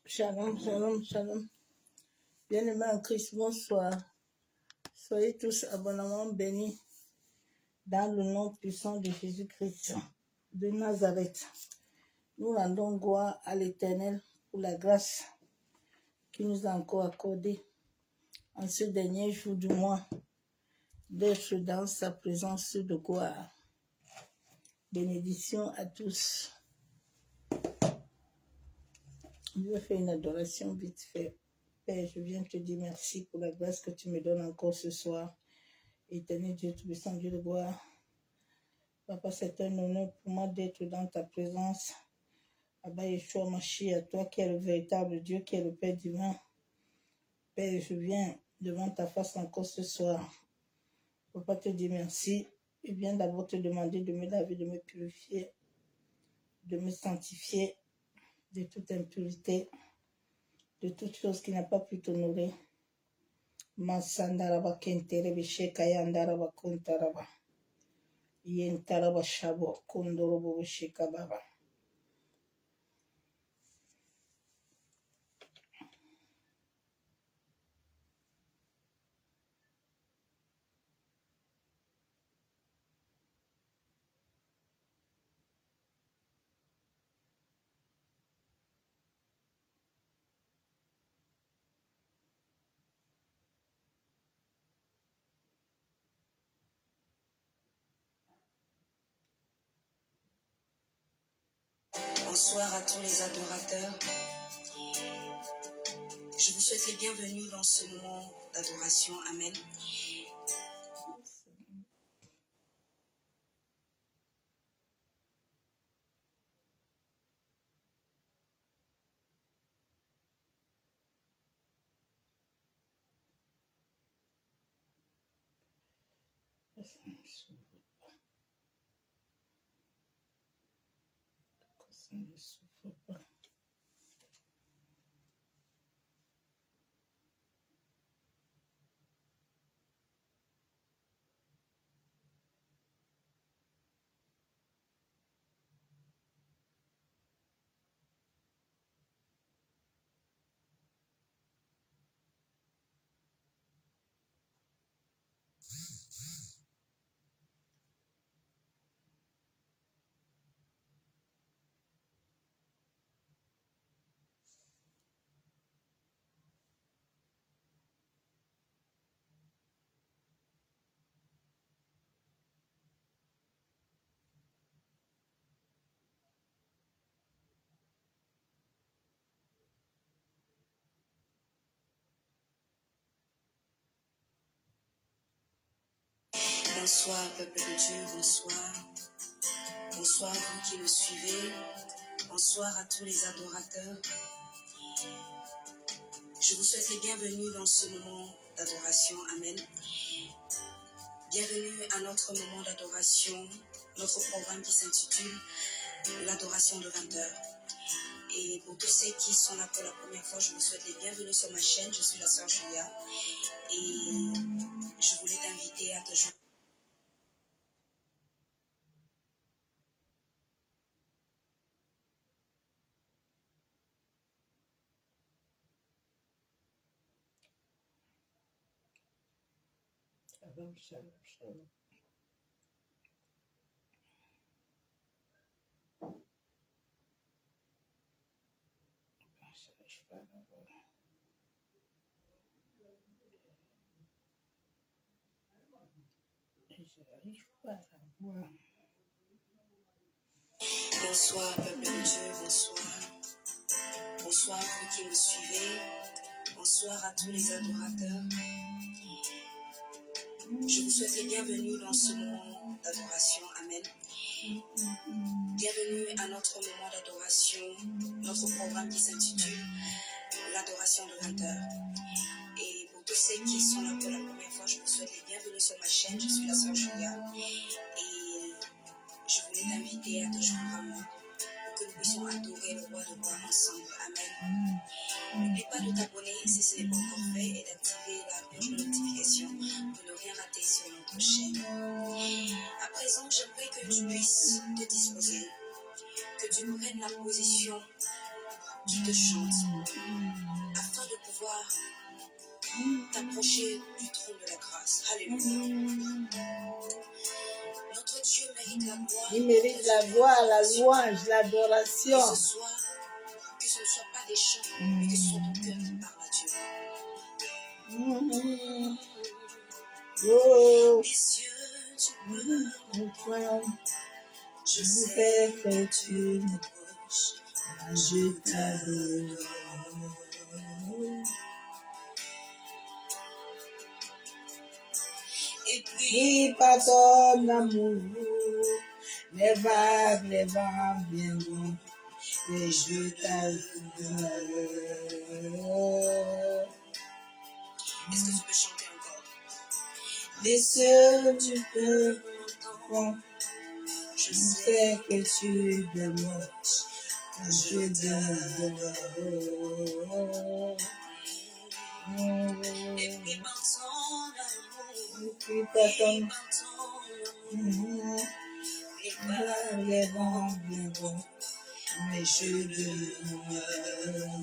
Shalom, shalom, shalom. Bien-aimés en Christ, bonsoir. Soyez tous abondamment bénis dans le nom puissant de Jésus-Christ de Nazareth. Nous rendons gloire à l'Éternel pour la grâce qu'il nous a encore accordée en ce dernier jour du mois d'être dans sa présence de gloire. Bénédiction à tous. Je vais faire une adoration vite fait. Père, je viens te dire merci pour la grâce que tu me donnes encore ce soir. Éternel Dieu Tout-Puissant, Dieu de gloire. Papa, c'est un honneur pour moi d'être dans ta présence. Abba Yeshua Mashiach, toi qui es le véritable Dieu, qui est le Père divin. Père, je viens devant ta face encore ce soir. Papa, te dire merci. Je viens d'abord te demander de me laver, de me purifier, de me sanctifier de toute impureté, de toute chose qui n'a pas pu t'honorer. Masandaraba kenterebe shekayandaraba kontaraba. Yentaraba shabo kondorobo shekababa. Bonsoir à tous les adorateurs. Je vous souhaite les bienvenus dans ce moment d'adoration. Amen. Bonsoir, peuple de Dieu, bonsoir. Bonsoir, vous qui me suivez. Bonsoir à tous les adorateurs. Je vous souhaite les bienvenus dans ce moment d'adoration. Amen. Bienvenue à notre moment d'adoration, notre programme qui s'intitule l'adoration de 20 heures. Et pour tous ceux qui sont là pour la première fois, je vous souhaite les bienvenus sur ma chaîne. Je suis la sœur Julia et je voulais t'inviter à te joindre. Shalom, shalom, shalom. J'arrive pas à la voir. Bonsoir, peuple de Dieu, bonsoir. Bonsoir, vous qui me suivez. Bonsoir à tous les adorateurs. Je vous souhaite les bienvenus dans ce moment d'adoration. Amen. Bienvenue à notre moment d'adoration, notre programme qui s'intitule l'adoration de 20 heures. Et pour tous ceux qui sont là pour la première fois, je vous souhaite les bienvenus sur ma chaîne. Je suis la sœur Julia et je voulais t'inviter à te joindre à moi pour que nous puissions adorer le roi de gloire ensemble. Amen. N'oublie pas de t'abonner si ce n'est pas encore fait et d'activer la cloche de notification pour ne rien rater sur notre chaîne. À présent, j'aimerais que tu puisses te disposer, que tu prennes la position du qui te chante afin de pouvoir t'approcher du trône de la grâce. Alléluia. Notre Dieu mérite la gloire. Il mérite la gloire, la louange, l'adoration. Et ce soir, que ce ne soit pas des chants, mais que ce soit ton cœur qui parle à Dieu. Oh, Mes yeux, tu peux. Je sais sais que tu me proches. je t'adore. Et puis, Prie par ton amour, les vagues viendront et je t'adore. est-ce que tu peux chanter encore? Les cieux du peuple, Je je sais. sais que tu demeures, je t'adore. Et puis par ton amour, Prie par ton et par ton amour, amour, les les vents viendront, mais je demeure.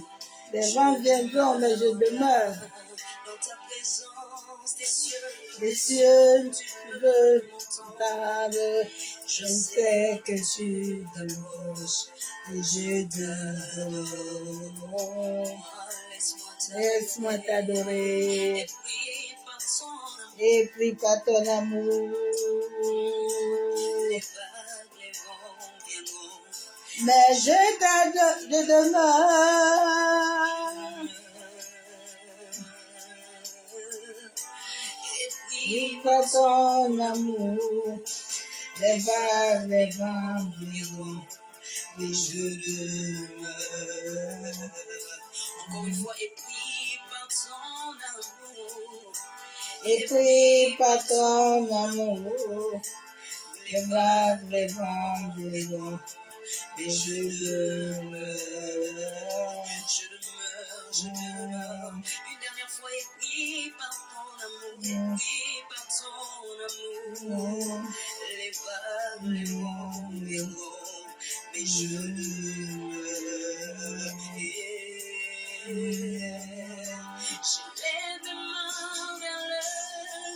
Les vents viendront, mais je demeure. dans ta présence des Les cieux, tu tu peux veux m'entendre. m'entendre. Je sais que tu demeures, et je demeure. Laisse-moi t'adorer, et prie par ton amour. Mais je t'adore, je demeure. Prie par ton amour. Les vents viendront, et je demeure. Encore une fois, et puis par ton amour, Et prie par ton amour. Les vents viendront, et je demeure. je demeure. Une dernière fois, et puis par ton amour, et puis par ton amour, les vents viendront, mais je demeure. Je lève mes mains vers le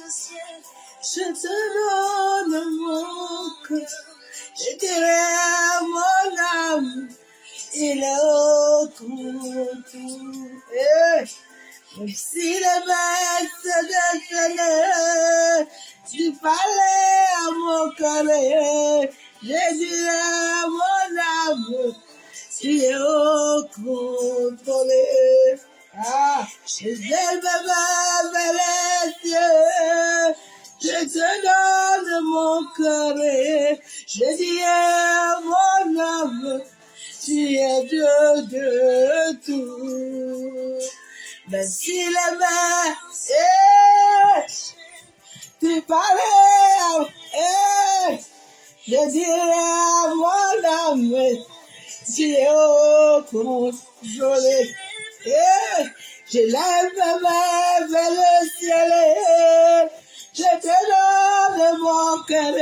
ciel. Je te donne mon cœur, je dirai à mon âme, il est au tout. Même si le maître se déchaînait, tu parlais à mon cœur, je dirai à mon âme, tu es au contrôlé. Je lève ma main vers les cieux, je te donne mon cœur, je dis à mon âme, tu es Dieu de tout. Même si les mains, tu parlais, je dirais à mon âme, tu es au contrôlé. Je lève ma main vers le ciel, je te donne mon cœur,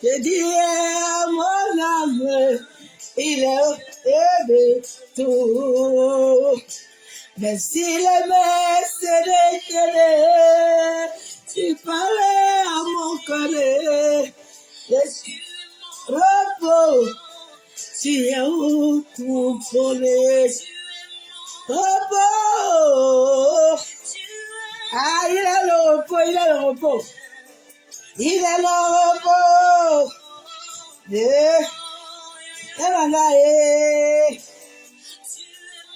je dis à mon âme, il est de tout. Mais si les mains se déchaînaient, tu parlais à mon cœur, je repos, tu es au contrôlé. Repos. Il est le repos, il est le repos. Il est le repos.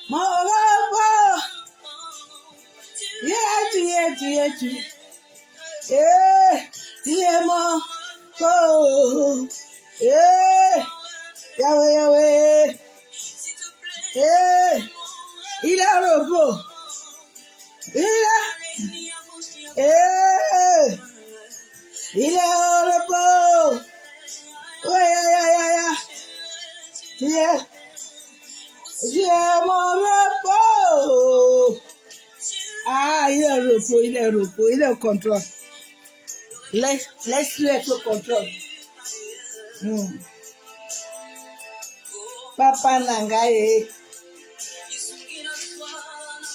Mon repos. Tu es mon repos. Yahweh. Il est le repos. Il est au repos. Tu es mon repos. Il est au repos, il est au repos, il est au contrôle. Laisse-le être au contrôle. Papa Nangaye.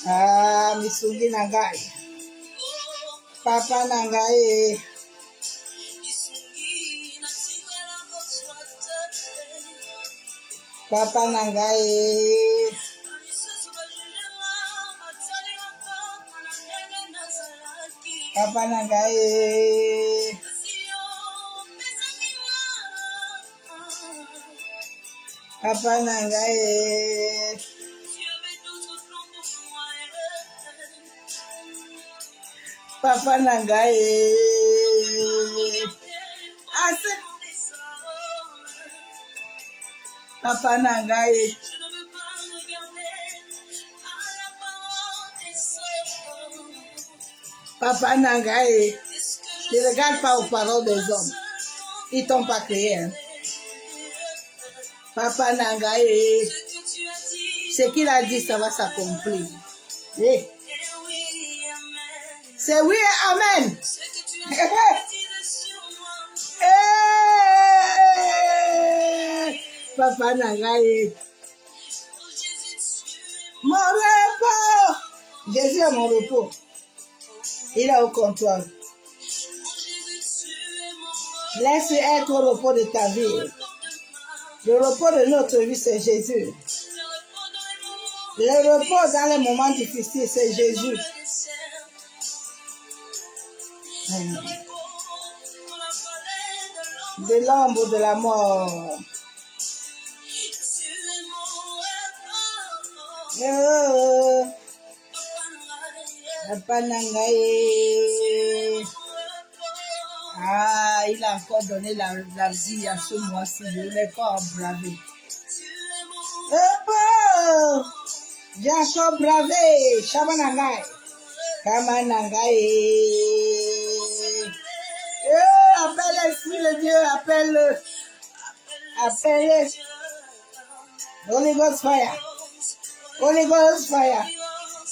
Ah, Misugi Nangai. Papa Nangai. Papa Nangai. Papa Nangai. Papa Nangai. Papa Nangai. Papa Nangai. Papa Nangai. Ne regarde pas aux paroles des hommes. Ils t'ont pas créé. Hein. Papa Nangai. Ce qu'il a dit, ça va s'accomplir. Oui. C'est oui et amen. Papa Nangai. Mon repos. Jésus est mon repos. Il est au contrôle. Laisse être au repos de ta vie. Le repos de notre vie, c'est Jésus. Le repos dans les moments difficiles, c'est Jésus. De l'ombre de la mort. Papa Nangai. Ah, il a encore donné la vie à ce mois-ci. Je ne l'ai pas bravé. J'ai encore bravé. Shamanangai. Kamanangai. Appelle l'Esprit de Dieu. Appelle-le. Appelle-le. Holy Ghost fire. Holy Ghost fire.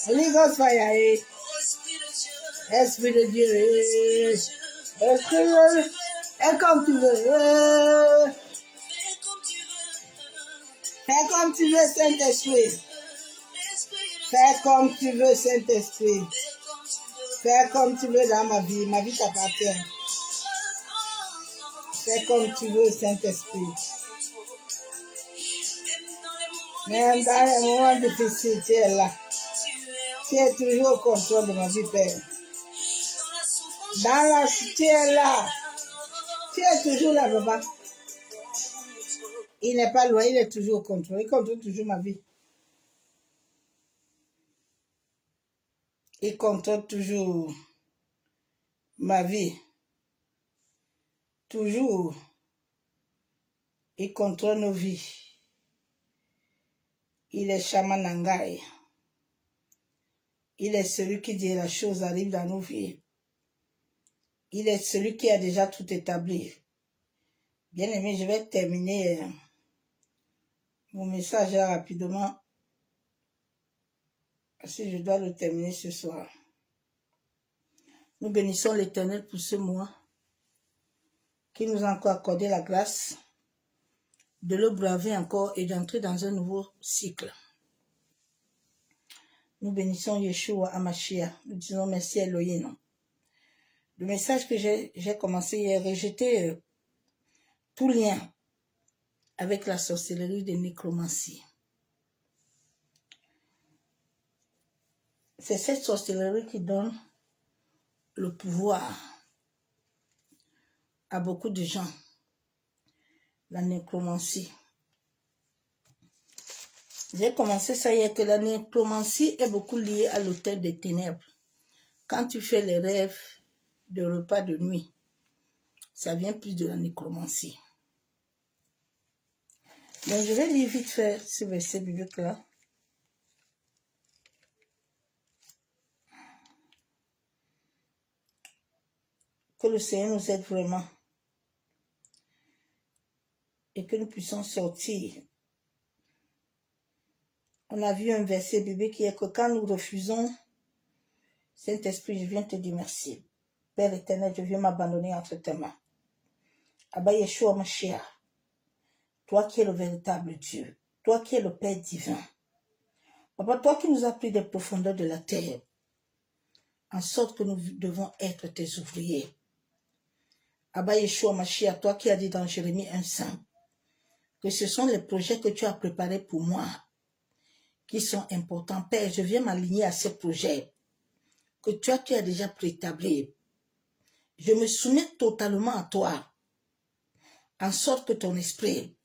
Holy Ghost fire. Esprit de Dieu. Esprit de Dieu. Et comme tu veux. Fais comme tu veux, Saint-Esprit. Fais comme tu veux, Saint-Esprit. Fais comme tu veux dans ma vie. Ma vie t'appartient. Fais comme tu veux, Saint-Esprit. Même dans les moments difficiles, tu es là. Tu es toujours au contrôle de ma vie, Père. Dans la tu es là. Tu es toujours là, papa. Il n'est pas loin, il est toujours au contrôle. Il contrôle toujours ma vie. Il contrôle toujours ma vie. Toujours. Il contrôle nos vies. Il est Shamanangai. Il est celui qui dit la chose arrive dans nos vies. Il est celui qui a déjà tout établi. Bien aimé, je vais terminer mon message là rapidement. Si je dois le terminer ce soir. Nous bénissons l'Éternel pour ce mois qui nous a encore accordé la grâce de le braver encore et d'entrer dans un nouveau cycle. Nous bénissons Yeshua Amashia. Nous disons merci Elohim. Le message que j'ai commencé hier, rejeter tout lien avec la sorcellerie de nécromancie. C'est cette sorcellerie qui donne le pouvoir à beaucoup de gens. La nécromancie. J'ai commencé ça hier que la nécromancie est beaucoup liée à l'autel des ténèbres. Quand tu fais les rêves de repas de nuit, ça vient plus de la nécromancie. Donc je vais lire vite fait ce verset biblique là. Que le Seigneur nous aide vraiment. Et que nous puissions sortir. On a vu un verset biblique qui est que quand nous refusons, Saint-Esprit, je viens te dire merci. Père éternel, je viens m'abandonner entre tes mains. Abba Yeshua Mashiach, toi qui es le véritable Dieu, toi qui es le Père divin, Papa, toi qui nous as pris des profondeurs de la terre, en sorte que nous devons être tes ouvriers. Abba Yeshua Mashiach, toi qui as dit dans Jérémie 1,5 que ce sont les projets que tu as préparés pour moi qui sont importants. Père, je viens m'aligner à ces projets que tu as déjà préétablis. Je me soumets totalement à toi, en sorte que ton esprit,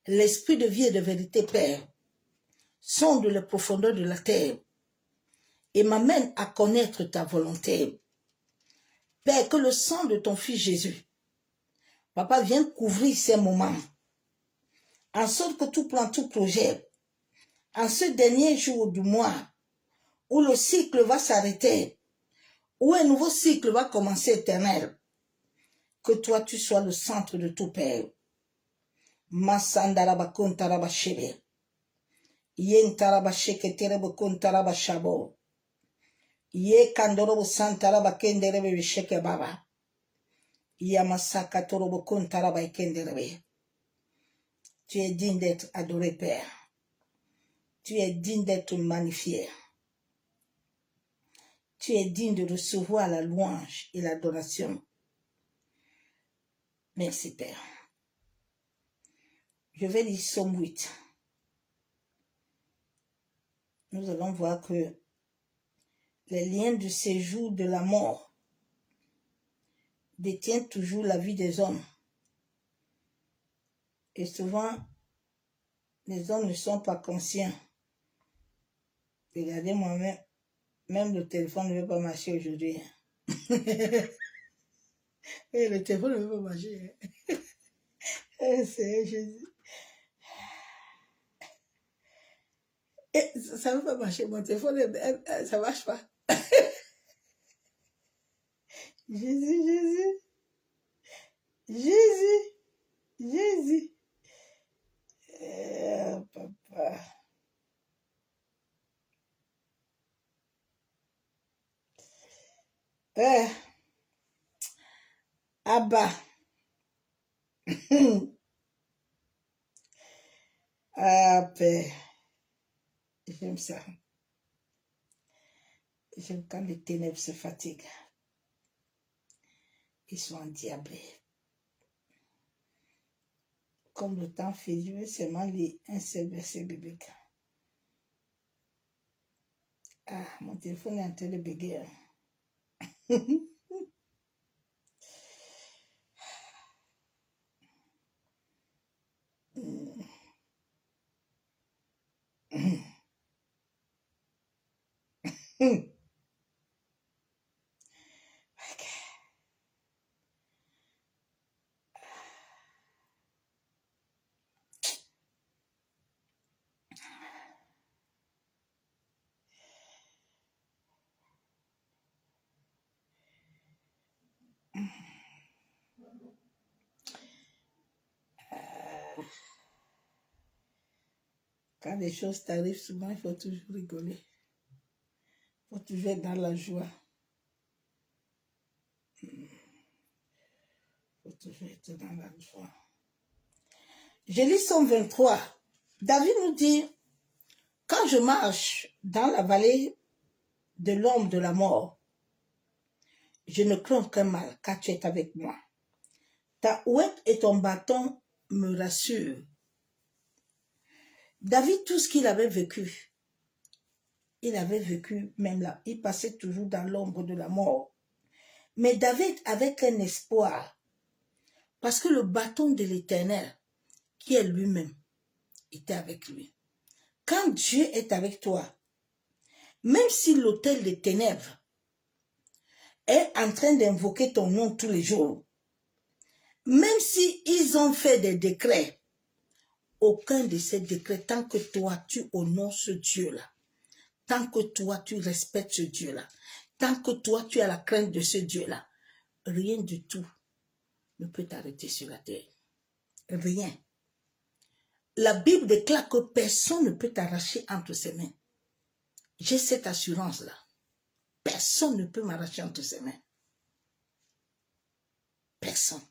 l'esprit de vie et de vérité, Père, sonde les profondeurs de la terre et m'amène à connaître ta volonté. Père, que le sang de ton Fils Jésus, Papa, vienne couvrir ces moments, en sorte que tout plan, tout projet, en ce dernier jour du mois, où le cycle va s'arrêter, où un nouveau cycle va commencer, Éternel, que toi tu sois le centre de tout, Père. Masandaraba kontaraba shebe. Yentaraba sheke terebo kontaraba shabo. Ye kandorobo santaraba kenderebe sheke baba. Yamasaka torobo kontaraba kenderebe. Tu es digne d'être adoré, Père. Tu es digne d'être magnifié. Tu es digne de recevoir la louange et l'adoration. Merci, Père. Je vais lire Somme 8. Nous allons voir que les liens du séjour de la mort détiennent toujours la vie des hommes. Et souvent, les hommes ne sont pas conscients. Regardez moi-même, même le téléphone ne veut pas marcher aujourd'hui. Et le téléphone ne veut pas marcher. C'est Jésus. Et ça ne veut pas marcher. Mon téléphone, ça ne marche pas. Jésus, Jésus. Jésus. Jésus. Papa. Abba. Ah, Père. J'aime ça. J'aime quand les ténèbres se fatiguent. Ils sont endiablés. Comme le temps fait, je vais seulement lire un seul verset biblique. Ah, mon téléphone est en train de bégayer. Quand les choses t'arrivent, souvent, il faut toujours rigoler. Il faut toujours être dans la joie. Il faut toujours être dans la joie. Je lis Somme 23. David nous dit, quand je marche dans la vallée de l'ombre de la mort, je ne crains aucun mal, car tu es avec moi. Ta ouette et ton bâton me rassurent. David, tout ce qu'il avait vécu, il avait vécu même là. Il passait toujours dans l'ombre de la mort. Mais David avait un espoir, parce que le bâton de l'Éternel, qui est lui-même, était avec lui. Quand Dieu est avec toi, même si l'autel des ténèbres est en train d'invoquer ton nom tous les jours, même si ils ont fait des décrets, aucun de ces décrets, tant que toi tu honores ce Dieu-là, tant que toi tu respectes ce Dieu-là, tant que toi tu as la crainte de ce Dieu-là, rien du tout ne peut t'arrêter sur la terre. Rien. La Bible déclare que personne ne peut t'arracher entre ses mains. J'ai cette assurance-là. Personne ne peut m'arracher entre ses mains. Personne.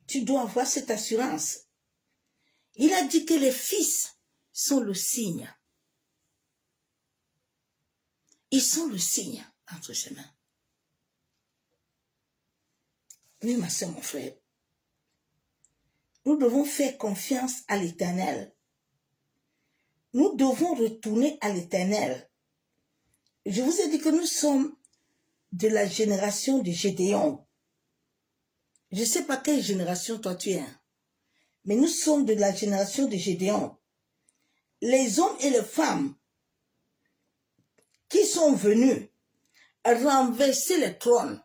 Tu dois avoir cette assurance. Il a dit que les fils sont le signe. Ils sont le signe entre ses mains. Oui, ma soeur, mon frère. Nous devons faire confiance à l'Éternel. Nous devons retourner à l'Éternel. Je vous ai dit que nous sommes de la génération de Gédéon. Je ne sais pas quelle génération toi tu es, mais nous sommes de la génération de Gédéon. Les hommes et les femmes qui sont venus renverser le trône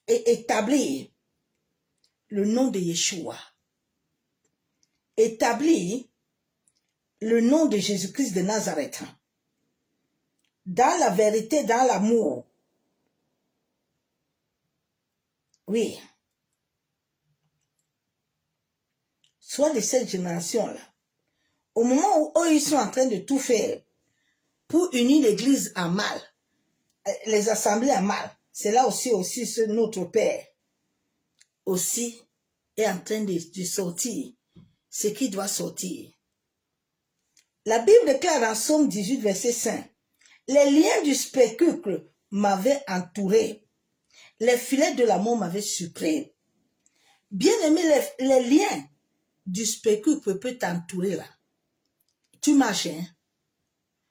et établir le nom de Yeshua, établir le nom de Jésus-Christ de Nazareth, dans la vérité, dans l'amour. Oui. Soit de cette génération-là, au moment où eux, ils sont en train de tout faire pour unir l'église en mal, les assemblées en mal, c'est là aussi notre Père aussi est en train de sortir ce qui doit sortir. La Bible déclare dans Somme 18, verset 5, « Les liens du spectacle m'avaient entouré, les filets de la mort m'avaient surpris. » Bien aimé, les liens du spectacle peut t'entourer là. Tu marches, hein?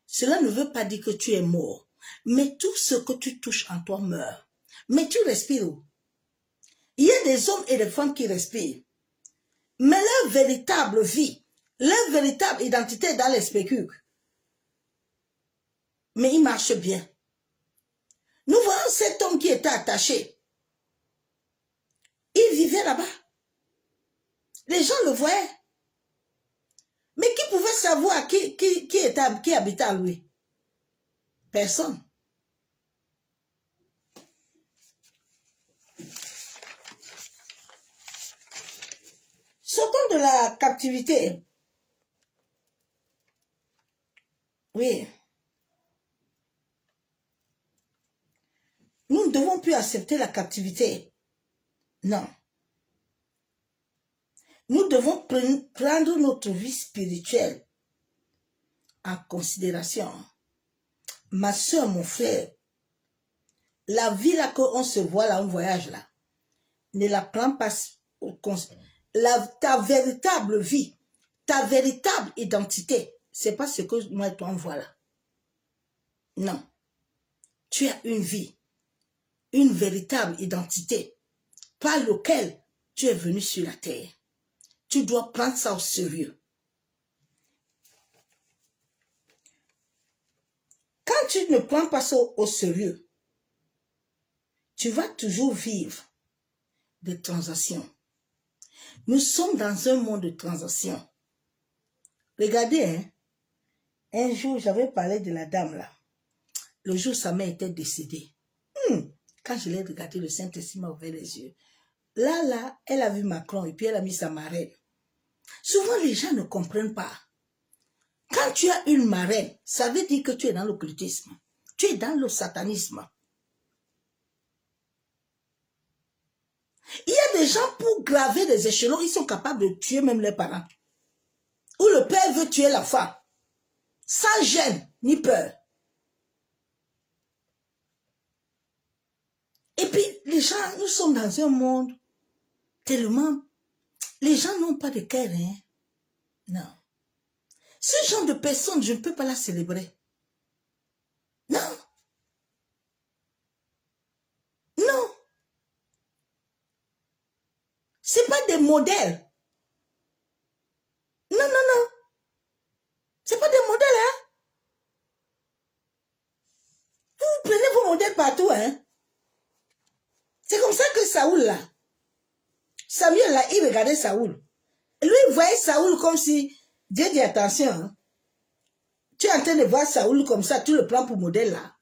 Cela ne veut pas dire que tu es mort, mais tout ce que tu touches en toi meurt. Mais tu respires où? Il y a des hommes et des femmes qui respirent, mais leur véritable vie, leur véritable identité est dans les spectacles. Mais il marche bien. Nous voyons cet homme qui était attaché. Il vivait là-bas. Les gens le voyaient. Mais qui pouvait savoir qui habitait à lui? Personne. Sortons de la captivité. Oui. Nous ne devons plus accepter la captivité. Non. Nous devons prendre notre vie spirituelle en considération. Ma soeur, mon frère, la vie là qu'on se voit là, on voyage là, ne la prends pas au considération. Ta véritable vie, ta véritable identité, c'est pas ce que moi et toi on voit là. Non. Tu as une vie, une véritable identité, par laquelle tu es venu sur la terre. Tu dois prendre ça au sérieux. Quand tu ne prends pas ça au sérieux, tu vas toujours vivre des transactions. Nous sommes dans un monde de transactions. Regardez, hein, un jour, j'avais parlé de la dame là. Le jour où sa mère était décédée. Quand je l'ai regardé, le Saint-Esprit m'a ouvert les yeux. Là, elle a vu Macron et puis elle a mis sa marraine. Souvent, les gens ne comprennent pas. Quand tu as une marraine, ça veut dire que tu es dans l'occultisme. Tu es dans le satanisme. Il y a des gens, pour graver des échelons, ils sont capables de tuer même leurs parents. Ou le père veut tuer la femme. Sans gêne ni peur. Et puis, les gens, nous sommes dans un monde tellement... Les gens n'ont pas de cœur, hein? Non. Ce genre de personnes, je ne peux pas la célébrer. Non. Non. C'est pas des modèles. Non, non, non. C'est pas des modèles, hein? Vous prenez vos modèles partout, hein? C'est comme ça que Saoul, là, Samuel, là, il regardait Saoul. Lui, il voyait Saoul comme si, Dieu dit attention, hein? Tu es en train de voir Saoul comme ça, tu le prends pour modèle, là.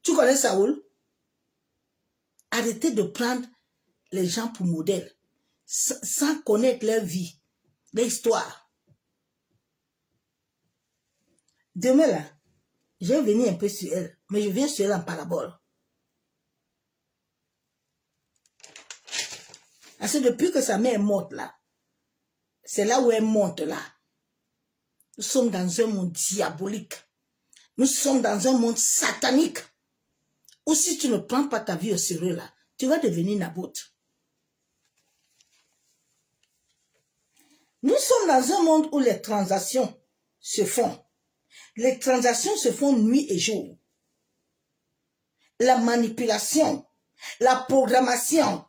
Tu connais Saoul? Arrêtez de prendre les gens pour modèle, sans connaître leur vie, leur histoire. Demain, là, je vais venir un peu sur elle, mais je viens sur elle en parabole. Parce que depuis que sa mère est morte là, C'est là où elle monte là. Nous sommes dans un monde diabolique. Nous sommes dans un monde satanique. Ou si tu ne prends pas ta vie au sérieux là, tu vas devenir Naboth. Nous sommes dans un monde où les transactions se font. Les transactions se font nuit et jour. La manipulation, la programmation.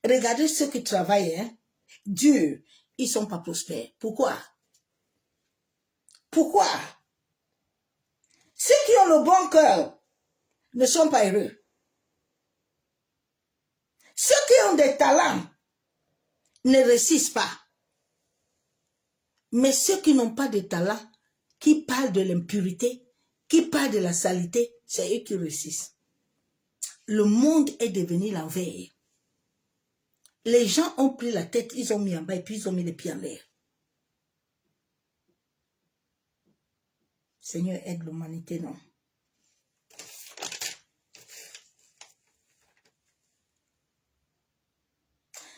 Regardez ceux qui travaillent, hein. Dieu, ils ne sont pas prospères. Pourquoi? Pourquoi? Ceux qui ont le bon cœur ne sont pas heureux. Ceux qui ont des talents ne réussissent pas. Mais ceux qui n'ont pas de talent, qui parlent de l'impurité, qui parlent de la saleté, c'est eux qui réussissent. Le monde est devenu l'envers. Les gens ont pris la tête, ils ont mis en bas et puis ils ont mis les pieds en l'air. Seigneur, aide l'humanité, non?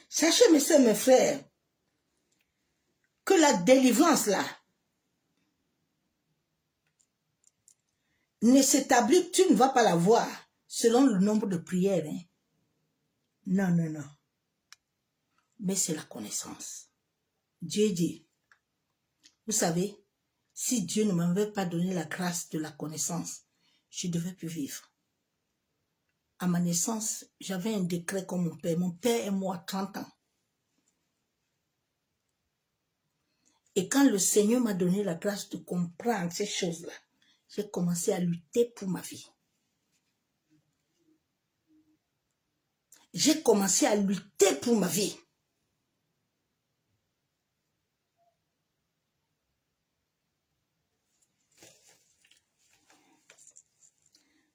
Sachez, mes soeurs, mes frères, que la délivrance, là, ne s'établit, tu ne vas pas la voir selon le nombre de prières. Hein? Non, non, non. Mais c'est la connaissance. Dieu dit, vous savez, si Dieu ne m'avait pas donné la grâce de la connaissance, je ne devais plus vivre. À ma naissance, j'avais un décret comme mon père. Mon père est mort à 30 ans. Et quand le Seigneur m'a donné la grâce de comprendre ces choses-là, j'ai commencé à lutter pour ma vie. J'ai commencé à lutter pour ma vie.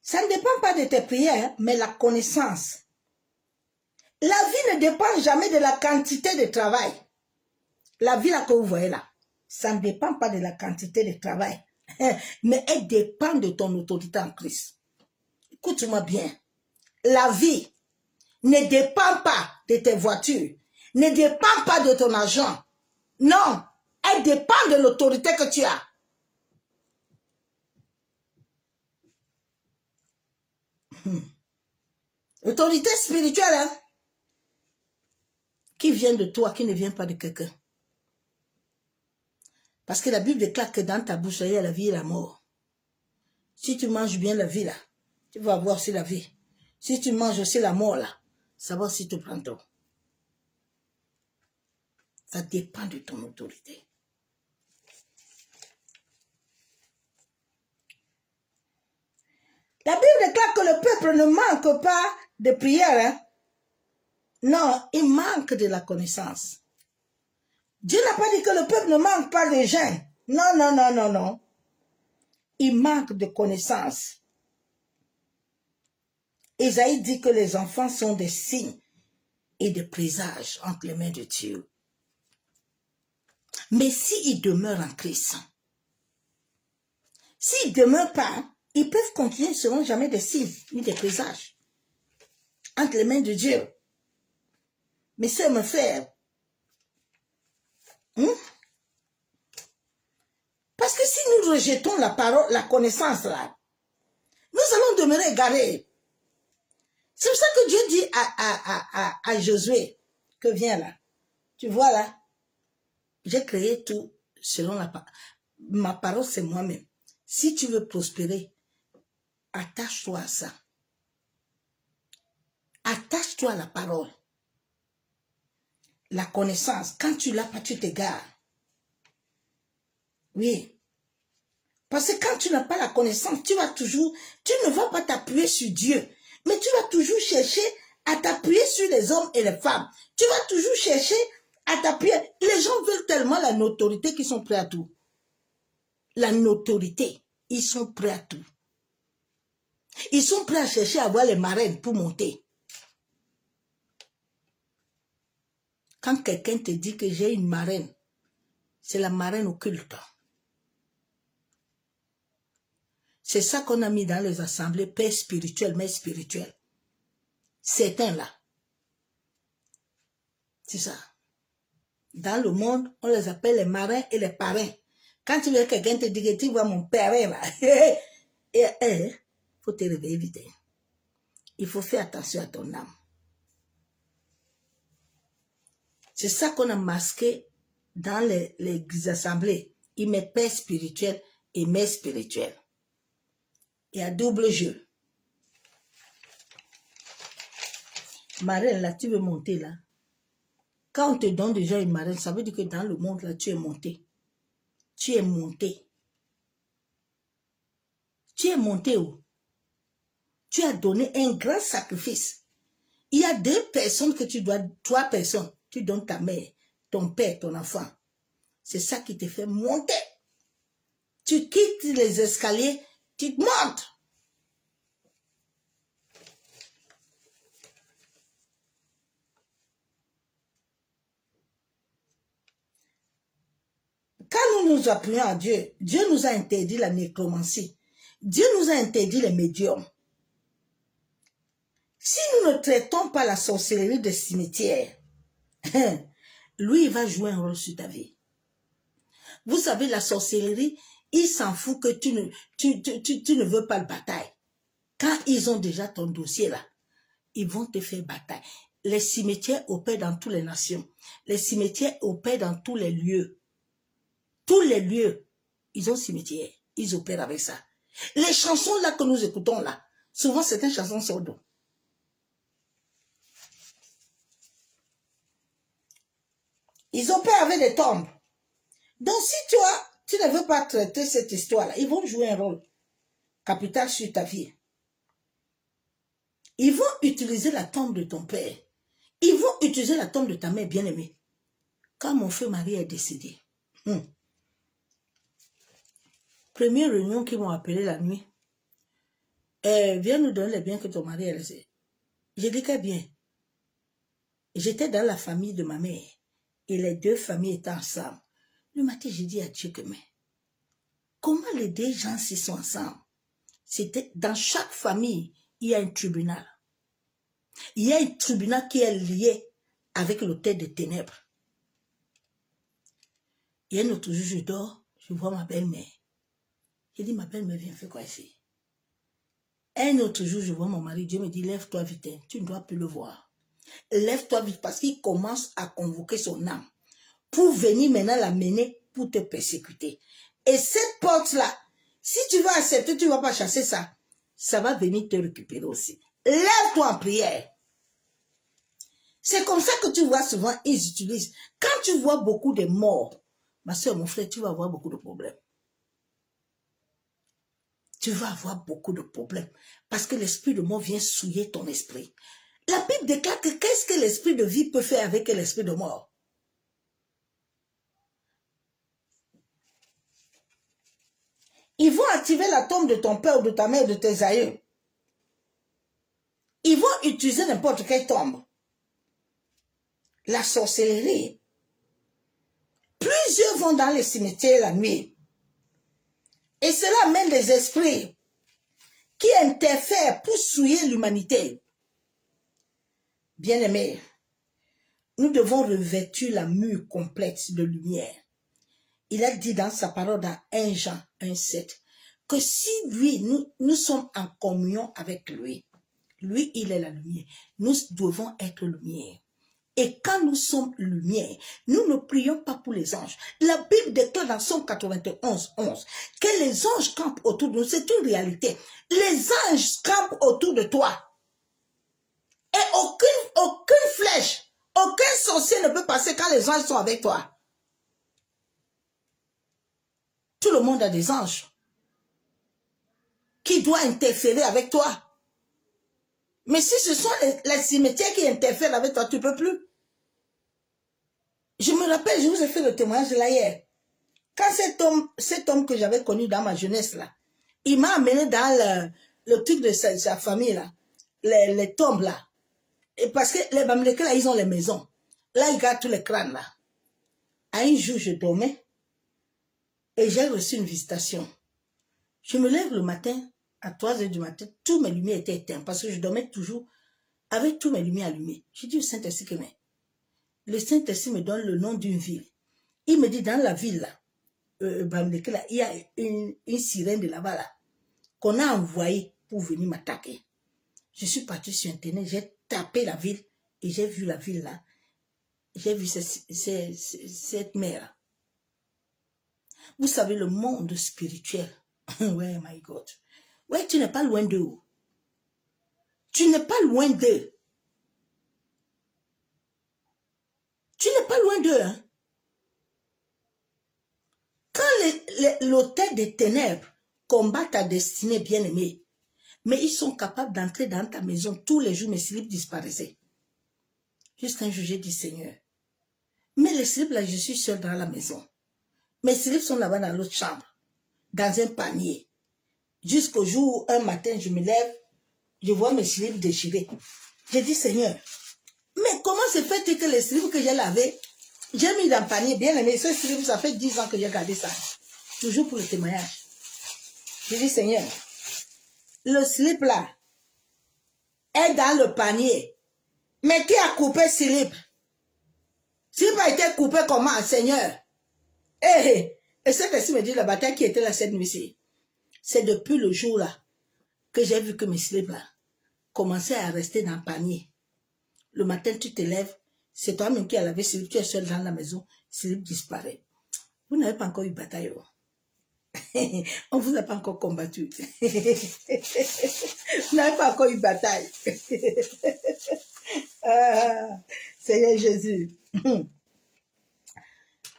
Ça ne dépend pas de tes prières, mais la connaissance. La vie ne dépend jamais de la quantité de travail. La vie là que vous voyez là, ça ne dépend pas de la quantité de travail, mais elle dépend de ton autorité en Christ. Écoute-moi bien. La vie ne dépend pas de tes voitures, ne dépend pas de ton argent. Non, elle dépend de l'autorité que tu as. Autorité spirituelle, hein, qui vient de toi, qui ne vient pas de quelqu'un. Parce que la Bible déclare que dans ta bouche, il y a la vie et la mort. Si tu manges bien la vie là, tu vas avoir aussi la vie. Si tu manges aussi la mort là, ça va aussi te prendre toi. Ça dépend de ton autorité. La Bible déclare que le peuple ne manque pas de prière. Hein? Non, il manque de la connaissance. Dieu n'a pas dit que le peuple ne manque pas de jeûne. Non, non, non, non, non. Il manque de connaissance. Isaïe dit que les enfants sont des signes et des présages entre les mains de Dieu. Mais s'ils demeurent en Christ, s'ils ne demeurent pas, ils peuvent continuer, ils ne seront jamais des signes ni des présages entre les mains de Dieu. Mais c'est me faire. Parce que si nous rejetons la parole, la connaissance là, nous allons demeurer égarés. C'est pour ça que Dieu dit à Josué, que viens là, tu vois là, j'ai créé tout selon la parole. Ma parole c'est moi-même. Si tu veux prospérer, attache-toi à ça. Attache-toi à la parole. La connaissance, quand tu l'as pas, tu t'égares. Oui. Parce que quand tu n'as pas la connaissance, tu ne vas pas t'appuyer sur Dieu. Mais tu vas toujours chercher à t'appuyer sur les hommes et les femmes. Tu vas toujours chercher à t'appuyer. Les gens veulent tellement la notoriété qu'ils sont prêts à tout. La notoriété, ils sont prêts à tout. Ils sont prêts à chercher à avoir les marraines pour monter. Quand quelqu'un te dit que j'ai une marraine, c'est la marraine occulte. C'est ça qu'on a mis dans les assemblées, père spirituel, mère spirituelle. C'est un là. C'est ça. Dans le monde, on les appelle les marins et les parrains. Quand tu veux que quelqu'un te dise que tu vois mon parrain là, faut te réveiller vite. Il faut faire attention à ton âme. C'est ça qu'on a masqué dans les assemblées. Il met père spirituel et mère spirituelle. Et à double jeu. Marraine, là, tu veux monter là. Quand on te donne déjà une marraine, ça veut dire que dans le monde, là, tu es monté. Tu es monté. Tu es monté où? Tu as donné un grand sacrifice. Il y a 2 personnes que tu dois, 3 personnes. Tu donnes ta mère, ton père, ton enfant. C'est ça qui te fait monter. Tu quittes les escaliers, tu te montes. Quand nous nous appuyons à Dieu, Dieu nous a interdit la nécromancie. Dieu nous a interdit les médiums. Si nous ne traitons pas la sorcellerie des cimetières, lui, il va jouer un rôle sur ta vie. Vous savez, la sorcellerie, il s'en fout que tu ne veux pas de bataille. Quand ils ont déjà ton dossier là, ils vont te faire bataille. Les cimetières opèrent dans toutes les nations. Les cimetières opèrent dans tous les lieux. Tous les lieux, ils ont cimetière. Ils opèrent avec ça. Les chansons là que nous écoutons là, souvent c'est une chanson sordo. Ils opèrent avec des tombes. Donc si toi, tu ne veux pas traiter cette histoire-là, ils vont jouer un rôle capital sur ta vie. Ils vont utiliser la tombe de ton père. Ils vont utiliser la tombe de ta mère bien-aimée. Quand mon feu Marie est décédé, première réunion qu'ils m'ont appelé la nuit, viens nous donner les biens que ton mari a laissés. J'ai dit que bien. J'étais dans la famille de ma mère et les 2 familles étaient ensemble. Le matin, j'ai dit à Dieu que mais comment les 2 gens s'y sont ensemble? C'était dans chaque famille, il y a un tribunal. Il y a un tribunal qui est lié avec l'autel des ténèbres. Il y a un autre jour, je dors, je vois ma belle-mère. J'ai dit, ma belle-mère, viens faire quoi ici? Un autre jour, je vois mon mari, Dieu me dit, lève-toi vite, tu ne dois plus le voir. Lève-toi vite parce qu'il commence à convoquer son âme pour venir maintenant l'amener pour te persécuter. Et cette porte-là, si tu vas accepter, tu ne vas pas chasser ça, ça va venir te récupérer aussi. Lève-toi en prière. C'est comme ça que tu vois souvent, ils utilisent. Quand tu vois beaucoup de morts, ma soeur, mon frère, tu vas avoir beaucoup de problèmes. Tu vas avoir beaucoup de problèmes. Parce que l'esprit de mort vient souiller ton esprit. La Bible déclare que qu'est-ce que l'esprit de vie peut faire avec l'esprit de mort? Ils vont activer la tombe de ton père ou de ta mère, de tes aïeux. Ils vont utiliser n'importe quelle tombe. La sorcellerie. Plusieurs vont dans les cimetières la nuit. Et cela amène des esprits qui interfèrent pour souiller l'humanité. Bien-aimés, nous devons revêtir la mue complète de lumière. Il a dit dans sa parole dans 1 Jean 1,7 que si lui, nous sommes en communion avec lui, lui, il est la lumière. Nous devons être lumière. Et quand nous sommes lumière, nous ne prions pas pour les anges. La Bible déclare dans Somme 91, 11, que les anges campent autour de nous. C'est une réalité. Les anges campent autour de toi. Et aucune flèche, aucun sorcier ne peut passer quand les anges sont avec toi. Tout le monde a des anges qui doivent interférer avec toi. Mais si ce sont les cimetières qui interfèrent avec toi, tu ne peux plus. Je me rappelle, je vous ai fait le témoignage là hier. Quand cet homme que j'avais connu dans ma jeunesse là, il m'a amené dans le truc de sa famille là, les tombes là. Et parce que les Bamileke là, ils ont les maisons. Là, ils gardent tous les crânes là. À un jour, je dormais et j'ai reçu une visitation. Je me lève le matin, à 3h du matin, toutes mes lumières étaient éteintes parce que je dormais toujours avec toutes mes lumières allumées. J'ai dit au Saint-Esprit que mais le Saint-Esprit me donne le nom d'une ville. Il me dit, dans la ville, là, il y a une sirène de là-bas, là, qu'on a envoyée pour venir m'attaquer. Je suis partie sur Internet, j'ai tapé la ville et j'ai vu la ville là. J'ai vu cette mer. Vous savez, le monde spirituel. Ouais, my God. Ouais, tu n'es pas loin d'eux. Tu n'es pas loin d'eux. Tu n'es pas loin d'eux. Hein? Quand l'autel des ténèbres combat ta destinée bien-aimée, mais ils sont capables d'entrer dans ta maison tous les jours, mes slips disparaissaient. Jusqu'un jour, j'ai dit, Seigneur, mais les slips là, je suis seule dans la maison. Mes slips sont là-bas dans l'autre chambre, dans un panier. Jusqu'au jour où, un matin, je me lève, je vois mes slips déchirés. J'ai dit, Seigneur, mais comment se fait-il que les slips que j'ai lavés, j'ai mis dans le panier, bien aimé, ce slip, ça fait 10 ans que j'ai gardé ça. Toujours pour le témoignage. J'ai dit, Seigneur, le slip là est dans le panier. Mais qui a coupé ce slip? S'il n'a pas été coupé comment, Seigneur? Et cet esprit me dit, la bataille qui était là cette nuit-ci, c'est depuis le jour là que j'ai vu que mes slips là commençaient à rester dans le panier. Le matin, tu te lèves, c'est toi-même qui as lavé slip, tu es seul dans la maison, slip disparaît. Vous n'avez pas encore eu bataille. On ne vous a pas encore combattu. Vous n'avez pas encore eu bataille. Seigneur Jésus.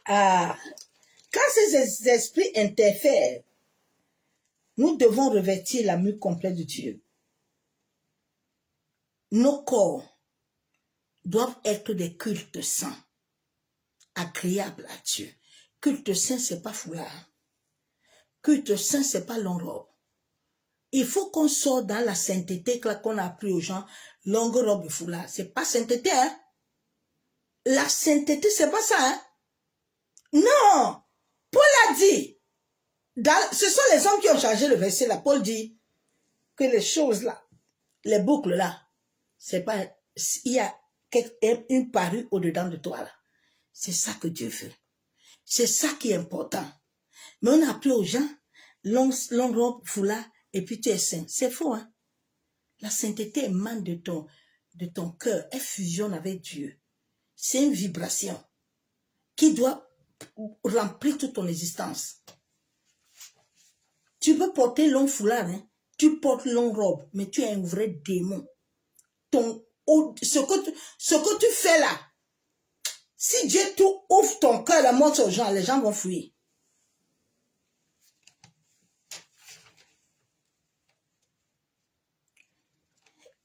Quand ces esprits interfèrent, nous devons revêtir la mue complète de Dieu. Nos corps doivent être des cultes saints, agréables à Dieu. Culte saint, ce n'est pas foulard. Culte saint, ce n'est pas longue robe. Il faut qu'on sorte dans la sainteté qu'on a appris aux gens, longue robe et foulard. Ce n'est pas sainteté, hein? La sainteté, ce n'est pas ça, hein? Non! Paul a dit, ce sont les hommes qui ont changé le verset là. Paul dit que les choses là, les boucles là, c'est pas, il y a une parure au-dedans de toi là. C'est ça que Dieu veut. C'est ça qui est important. Mais on a appris aux gens, longue robe, foulard, et puis tu es saint. C'est faux, hein? La sainteté émane de ton cœur. Elle fusionne avec Dieu. C'est une vibration qui doit remplir toute ton existence. Tu peux porter long foulard, hein? Tu portes longue robe, mais tu es un vrai démon. Ce que tu fais là, si Dieu ouvre ton cœur, la montre aux gens, les gens vont fuir.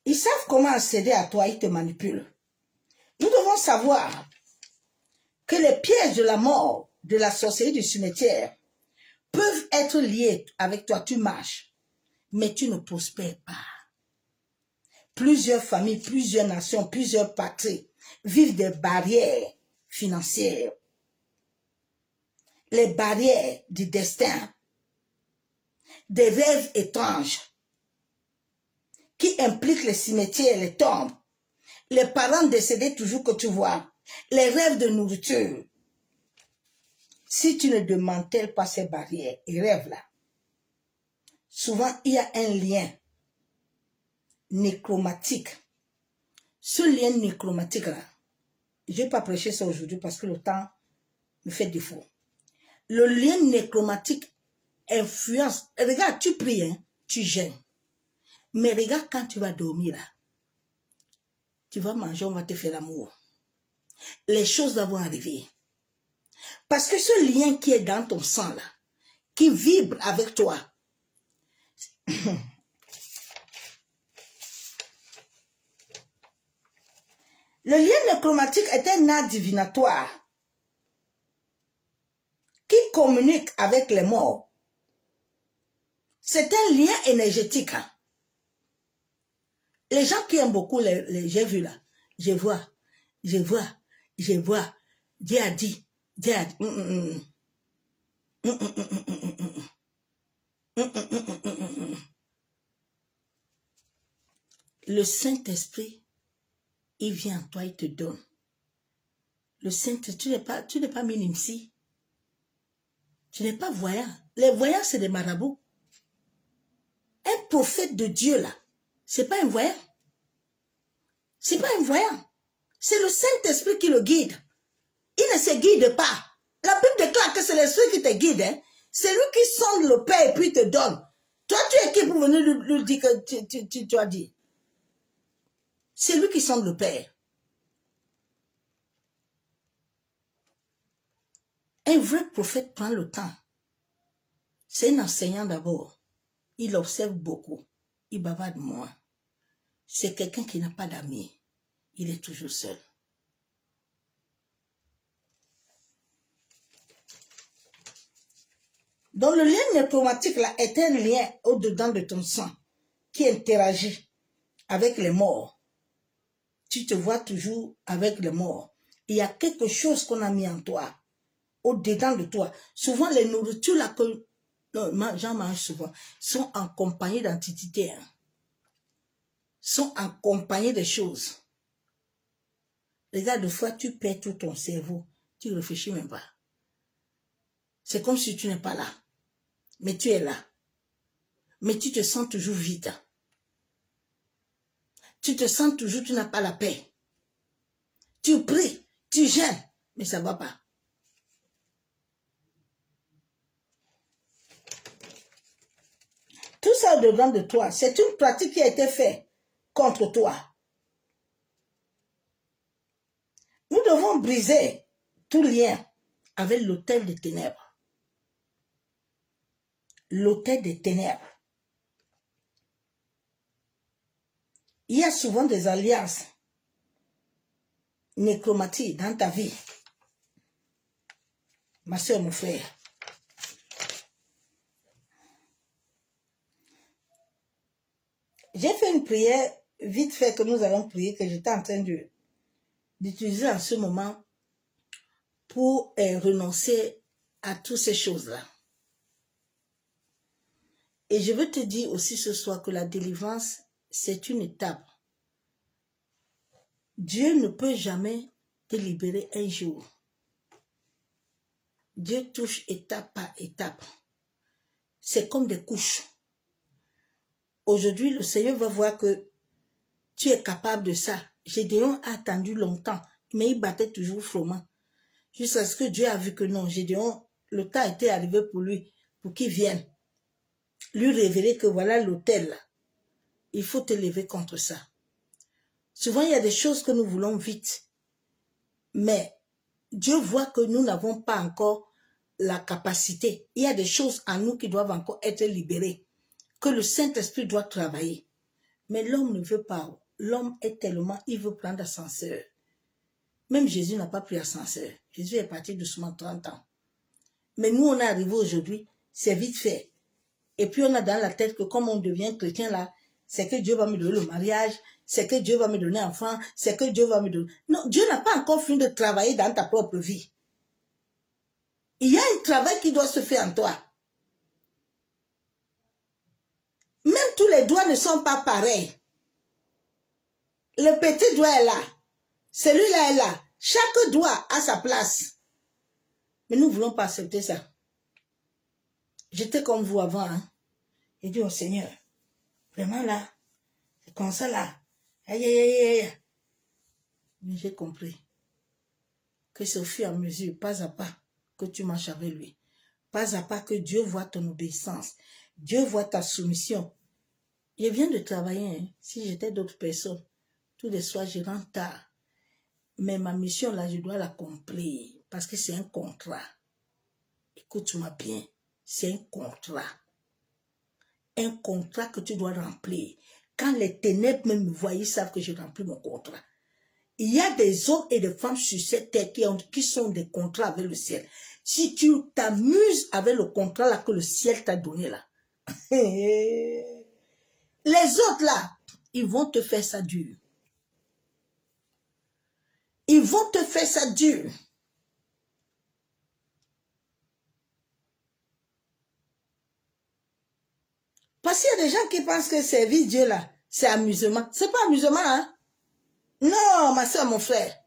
Ils savent comment accéder à toi, ils te manipulent. Nous devons savoir que les pièges de la mort, de la sorcellerie du cimetière, peuvent être liés avec toi. Tu marches, mais tu ne prospères pas. Plusieurs familles, plusieurs nations, plusieurs patries vivent des barrières financières. Les barrières du destin, des rêves étranges qui impliquent les cimetières, les tombes, les parents décédés toujours que tu vois, les rêves de nourriture. Si tu ne démantèles pas ces barrières et rêves-là, souvent il y a un lien nécromantique. Ce lien nécromantique-là, je ne vais pas prêcher ça aujourd'hui parce que le temps me fait défaut. Le lien nécromantique influence. Regarde, tu pries, hein, tu gênes. Mais regarde quand tu vas dormir là. Tu vas manger, on va te faire l'amour. Les choses vont arriver. Parce que ce lien qui est dans ton sang là, qui vibre avec toi, le lien nécromantique est un art divinatoire qui communique avec les morts. C'est un lien énergétique. Hein. Les gens qui aiment beaucoup, j'ai vu là, je vois. Dieu a dit. Le Saint-Esprit, il vient en toi, il te donne Le Saint, tu n'es pas minimci. Tu n'es pas voyant. Les voyants, c'est des marabouts. Un prophète de Dieu, là, c'est pas un voyant. C'est pas un voyant. C'est le Saint-Esprit qui le guide. Il ne se guide pas. La Bible déclare que c'est l'Esprit qui te guide. Hein? C'est lui qui sonde le Père et puis te donne. Toi, tu es qui pour venir lui dire que tu as dit? C'est lui qui sonde le Père. Un vrai prophète prend le temps. C'est un enseignant d'abord. Il observe beaucoup. Il bavarde moins. C'est quelqu'un qui n'a pas d'amis. Il est toujours seul. Donc le lien nécromantique là est un lien au-dedans de ton sang qui interagit avec les morts. Tu te vois toujours avec les morts. Il y a quelque chose qu'on a mis en toi, au-dedans de toi. Souvent les nourritures là que j'en mange souvent sont en compagnie d'entités. Hein. Sont en compagnie des choses. Regarde, des fois tu perds tout ton cerveau. Tu ne réfléchis même pas. C'est comme si tu n'es pas là. Mais tu es là. Mais tu te sens toujours vide. Tu te sens toujours, tu n'as pas la paix. Tu pries, tu jeûnes, mais ça ne va pas. Tout ça au-dedans de toi, c'est une pratique qui a été faite contre toi. Nous devons briser tout lien avec l'autel des ténèbres. L'autel des ténèbres. Il y a souvent des alliances nécromatiques dans ta vie. Ma soeur, mon frère. J'ai fait une prière vite fait que nous allons prier, que j'étais en train d'utiliser en ce moment pour renoncer à toutes ces choses-là. Et je veux te dire aussi ce soir que la délivrance, c'est une étape. Dieu ne peut jamais te libérer un jour. Dieu touche étape par étape. C'est comme des couches. Aujourd'hui, le Seigneur va voir que tu es capable de ça. Gédéon a attendu longtemps, mais il battait toujours froment. Jusqu'à ce que Dieu a vu que non, Gédéon, le temps était arrivé pour lui, pour qu'il vienne lui révéler que voilà l'autel. Il faut te lever contre ça. Souvent, il y a des choses que nous voulons vite. Mais Dieu voit que nous n'avons pas encore la capacité. Il y a des choses en nous qui doivent encore être libérées. Que le Saint-Esprit doit travailler. Mais l'homme ne veut pas. L'homme est tellement, il veut prendre ascenseur. Même Jésus n'a pas pris ascenseur. Jésus est parti doucement 30 ans. Mais nous, on est arrivé aujourd'hui, c'est vite fait. Et puis on a dans la tête que comme on devient chrétien là, c'est que Dieu va me donner le mariage, c'est que Dieu va me donner un enfant, c'est que Dieu va me donner... Non, Dieu n'a pas encore fini de travailler dans ta propre vie. Il y a un travail qui doit se faire en toi. Même tous les doigts ne sont pas pareils. Le petit doigt est là. Celui-là est là. Chaque doigt a sa place. Mais nous ne voulons pas accepter ça. J'étais comme vous avant. Hein? J'ai dit au Seigneur, vraiment là, c'est comme ça là. Aïe, aïe, aïe, aïe. Mais j'ai compris que c'est au fur et à mesure, pas à pas, que tu marches avec lui. Pas à pas que Dieu voit ton obéissance. Dieu voit ta soumission. Je viens de travailler. Hein. Si j'étais d'autres personnes, tous les soirs, je rentre tard. Mais ma mission là, je dois l'accomplir. Parce que c'est un contrat. Écoute-moi bien. C'est un contrat. Un contrat que tu dois remplir. Quand les ténèbres me voient, ils savent que je remplis mon contrat. Il y a des hommes et des femmes sur cette terre qui sont des contrats avec le ciel. Si tu t'amuses avec le contrat là que le ciel t'a donné là, les autres là, ils vont te faire ça dur. Ils vont te faire ça dur. Parce qu'il y a des gens qui pensent que servir Dieu là, c'est amusement. C'est pas amusement, hein? Non, ma soeur, mon frère.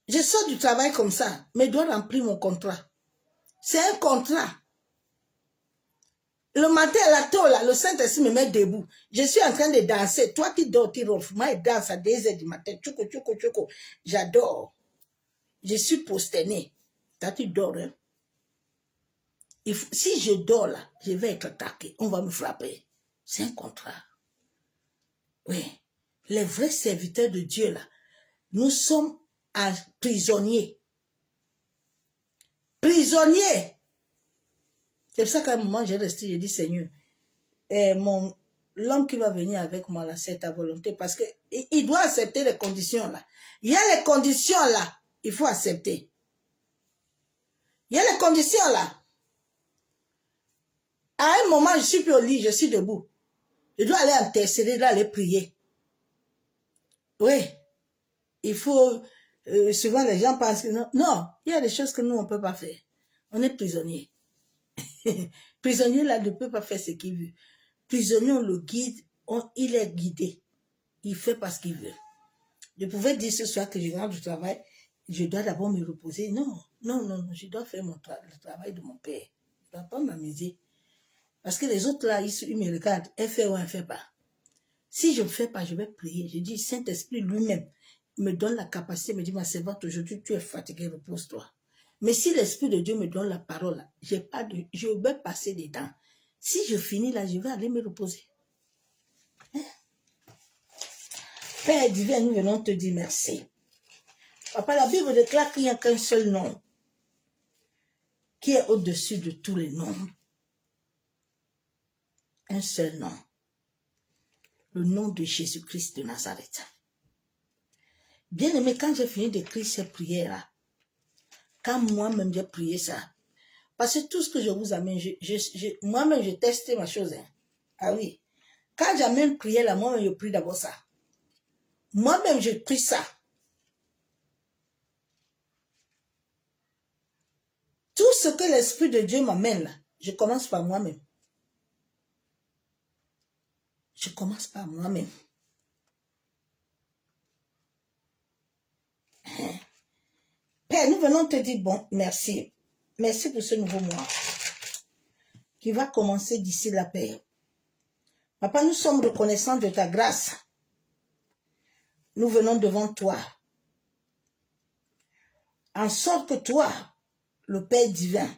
Je sors du travail comme ça, mais je dois remplir mon contrat. C'est un contrat. Le matin, à la tôt, là, le Saint-Esprit me met debout. Je suis en train de danser. Toi qui dors, tu ronfles. Moi, je danse à 2 h du matin. Tchouko, tchouko, tchouko. J'adore. Je suis posternée. Toi, tu dors. Hein? Si je dors là, je vais être attaqué. On va me frapper. C'est un contrat. Oui. Les vrais serviteurs de Dieu, là, nous sommes prisonniers. Prisonniers. C'est pour ça qu'à un moment, j'ai resté, j'ai dit, Seigneur, l'homme qui va venir avec moi, là, c'est ta volonté. Parce qu'il doit accepter les conditions, là. Il y a les conditions, là. Il faut accepter. Il y a les conditions, là. À un moment, je suis plus au lit, je suis debout. Je dois aller intercéder, je dois aller prier. Oui. Il faut... souvent, les gens pensent que non. Non, il y a des choses que nous, on ne peut pas faire. On est prisonnier. Prisonnier, là, ne peut pas faire ce qu'il veut. Prisonnier, on le guide, il est guidé. Il fait parce qu'il veut. Je pouvais dire ce soir que je rentre du travail, je dois d'abord me reposer. Non, non, non, non, je dois faire le travail de mon père. Je ne dois pas m'amuser. Parce que les autres, là, ils me regardent. Elle fait ou elle ne fait pas. Si je ne fais pas, je vais prier. Je dis, Saint-Esprit lui-même me donne la capacité, me dit, ma servante, aujourd'hui, tu es fatiguée, repose-toi. Mais si l'Esprit de Dieu me donne la parole, je vais passer des temps. Si je finis là, je vais aller me reposer. Hein? Père divin, nous venons te dire merci. Papa, la Bible déclare qu'il n'y a qu'un seul nom qui est au-dessus de tous les noms. Un seul nom. Le nom de Jésus-Christ de Nazareth. Bien aimé, quand j'ai fini d'écrire ces prières-là, quand moi-même j'ai prié ça, parce que tout ce que je vous amène, moi-même j'ai testé ma chose. Hein. Ah oui. Quand j'amène prière là, moi-même je prie d'abord ça. Moi-même je prie ça. Tout ce que l'Esprit de Dieu m'amène là, je commence par moi-même. Je commence par moi-même. Père, nous venons te dire, bon, merci. Merci pour ce nouveau mois qui va commencer d'ici la paix. Papa, nous sommes reconnaissants de ta grâce. Nous venons devant toi. En sorte que toi, le Père divin,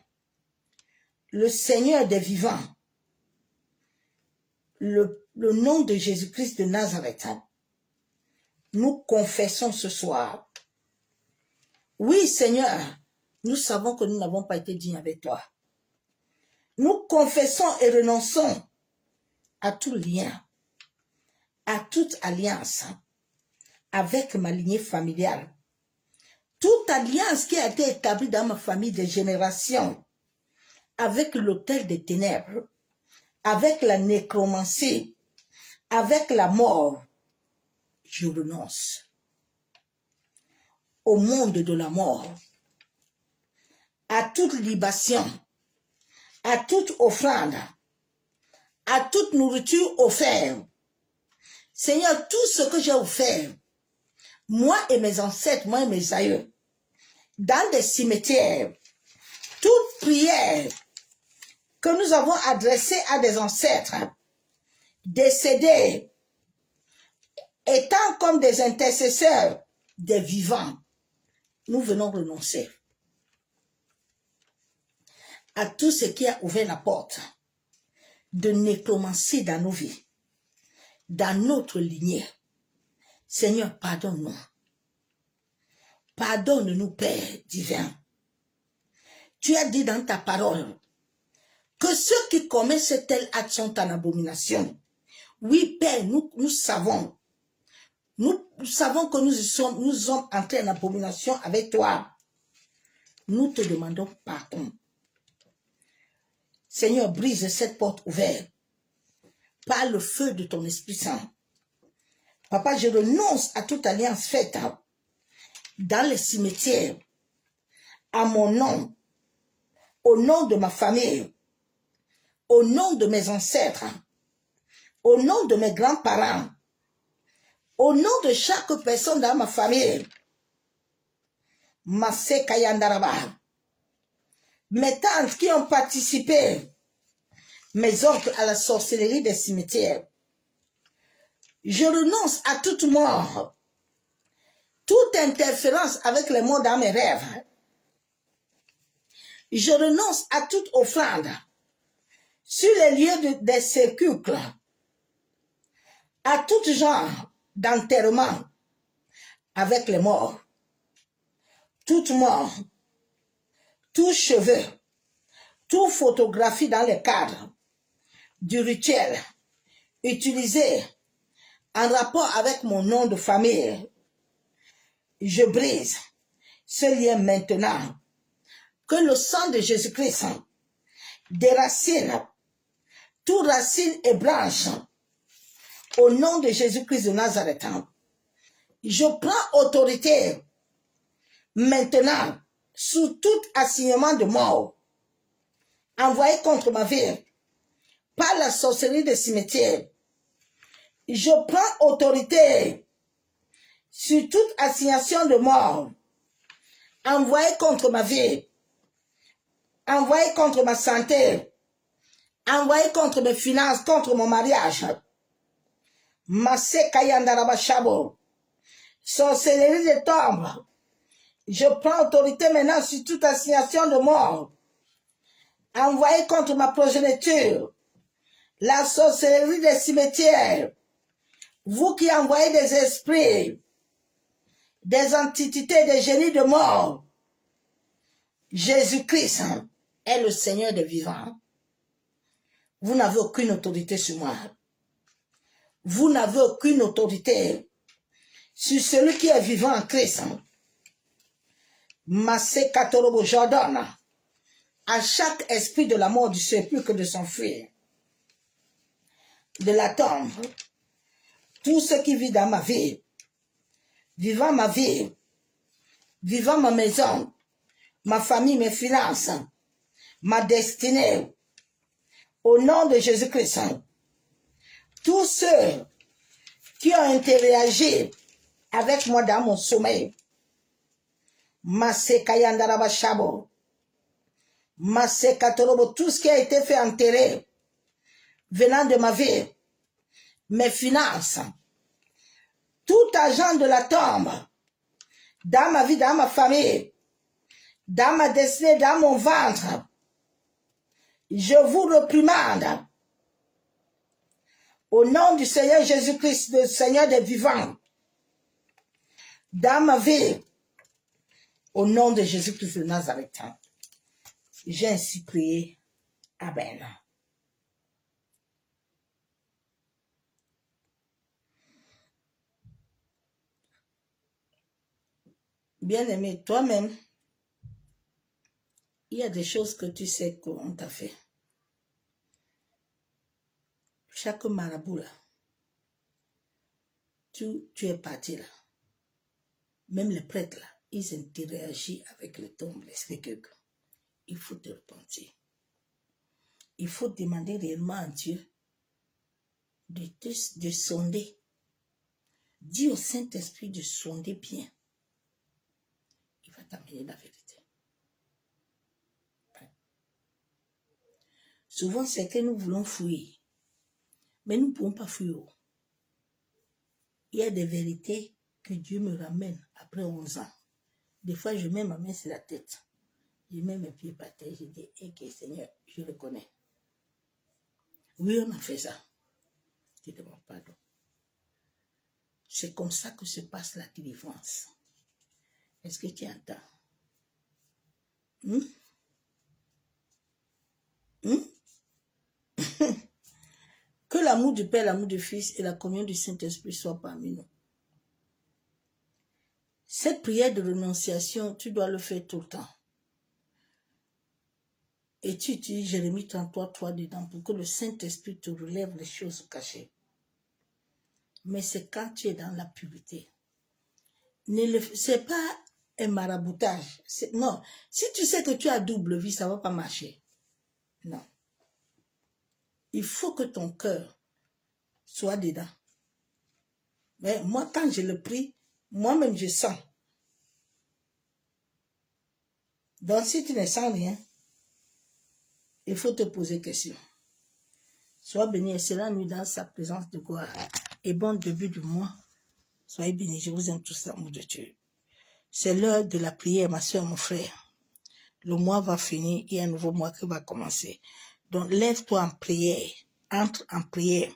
le Seigneur des vivants, le nom de Jésus-Christ de Nazareth, nous confessons ce soir. Oui, Seigneur, nous savons que nous n'avons pas été dignes avec toi. Nous confessons et renonçons à tout lien, à toute alliance avec ma lignée familiale. Toute alliance qui a été établie dans ma famille de générations avec l'autel des ténèbres, avec la nécromancie, avec la mort, je renonce au monde de la mort, à toute libation, à toute offrande, à toute nourriture offerte. Seigneur, tout ce que j'ai offert, moi et mes ancêtres, moi et mes aïeux, dans des cimetières, toute prière que nous avons adressée à des ancêtres décédés, étant comme des intercesseurs des vivants, nous venons renoncer à tout ce qui a ouvert la porte de nécromancie dans nos vies, dans notre lignée. Seigneur, pardonne-nous. Pardonne-nous, Père divin. Tu as dit dans ta parole que ceux qui commettent cette telle action sont en abomination. Oui, Père, nous savons. Nous savons que nous sommes entrés en abomination avec toi. Nous te demandons pardon. Seigneur, brise cette porte ouverte par le feu de ton Esprit Saint. Papa, je renonce à toute alliance faite dans les cimetières, à mon nom, au nom de ma famille, au nom de mes ancêtres, au nom de mes grands-parents, au nom de chaque personne dans ma famille. Massé Kayandaraba. Mes tantes qui ont participé, mes oncles à la sorcellerie des cimetières. Je renonce à toute mort, toute interférence avec les morts dans mes rêves. Je renonce à toute offrande sur les lieux des sépulcres, à tout genre d'enterrement avec les morts. Toute mort, tout cheveu, toute photographie dans le cadre du rituel utilisé en rapport avec mon nom de famille. Je brise ce lien maintenant. Que le sang de Jésus-Christ déracine toute racine et branche au nom de Jésus-Christ de Nazareth. Je prends autorité maintenant sous tout assignement de mort envoyé contre ma vie par la sorcellerie des cimetières. Je prends autorité sur toute assignation de mort envoyée contre ma vie, envoyée contre ma santé, envoyée contre mes finances, contre mon mariage. Massé Kayandaraba Shabo, sorcellerie des tombes. Je prends autorité maintenant sur toute assignation de mort envoyée contre ma progéniture. La sorcellerie des cimetières. Vous qui envoyez des esprits, des entités, des génies de mort. Jésus-Christ est le Seigneur des vivants. Vous n'avez aucune autorité sur moi. Vous n'avez aucune autorité sur celui qui est vivant en Christ. Massé Katorobo, j'ordonne à chaque esprit de la mort du sépulcre de son fils, de la tombe, tout ce qui vit dans ma vie, vivant ma vie, vivant ma maison, ma famille, mes finances, ma destinée, au nom de Jésus-Christ. Tous ceux qui ont interagi avec moi dans mon sommeil, Massé Kayandaraba Shabo, Massé Katorobo, tout ce qui a été fait enterrer, venant de ma vie, mes finances, tout agent de la tombe, dans ma vie, dans ma famille, dans ma destinée, dans mon ventre, je vous réprimande au nom du Seigneur Jésus-Christ, le Seigneur des vivants, dans ma vie, au nom de Jésus-Christ de Nazareth. J'ai ainsi prié. Amen. Bien-aimé, toi-même, il y a des choses que tu sais qu'on t'a fait. Chaque marabout là, tu es parti là. Même les prêtres là, ils interagissent avec le tombe, l'esprit que il faut te repentir. Il faut demander réellement à Dieu de sonder. Dis au Saint-Esprit de sonder bien. Il va t'amener la vérité. Souvent, c'est que nous voulons fuir. Mais nous ne pouvons pas fuir. Il y a des vérités que Dieu me ramène après 11 ans. Des fois, je mets ma main sur la tête. Je mets mes pieds par terre. Je dis, ok, Seigneur, je le connais. Oui, on a fait ça. Je demande pardon. C'est comme ça que se passe la délivrance. Est-ce que tu entends? Que l'amour du Père, l'amour du Fils et la communion du Saint-Esprit soient parmi nous. Cette prière de renonciation, tu dois le faire tout le temps. Et tu utilises Jérémie 33, 3 dedans pour que le Saint-Esprit te relève les choses cachées. Mais c'est quand tu es dans la pureté. Ce n'est pas un maraboutage. Non. Si tu sais que tu as double vie, ça ne va pas marcher. Non. Il faut que ton cœur soit dedans. Mais moi, quand je le prie, moi-même, je sens. Donc, si tu ne sens rien, il faut te poser question. Sois béni, excellente nuit dans sa présence de gloire. Et bon début du mois. Soyez bénis, je vous aime tous, l'amour de Dieu. C'est l'heure de la prière, ma soeur, mon frère. Le mois va finir, il y a un nouveau mois qui va commencer. Donc, lève-toi en prière, entre en prière,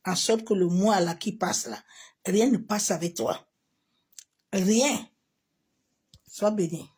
en sorte que le mois là qui passe là, rien ne passe avec toi. Rien. Sois béni.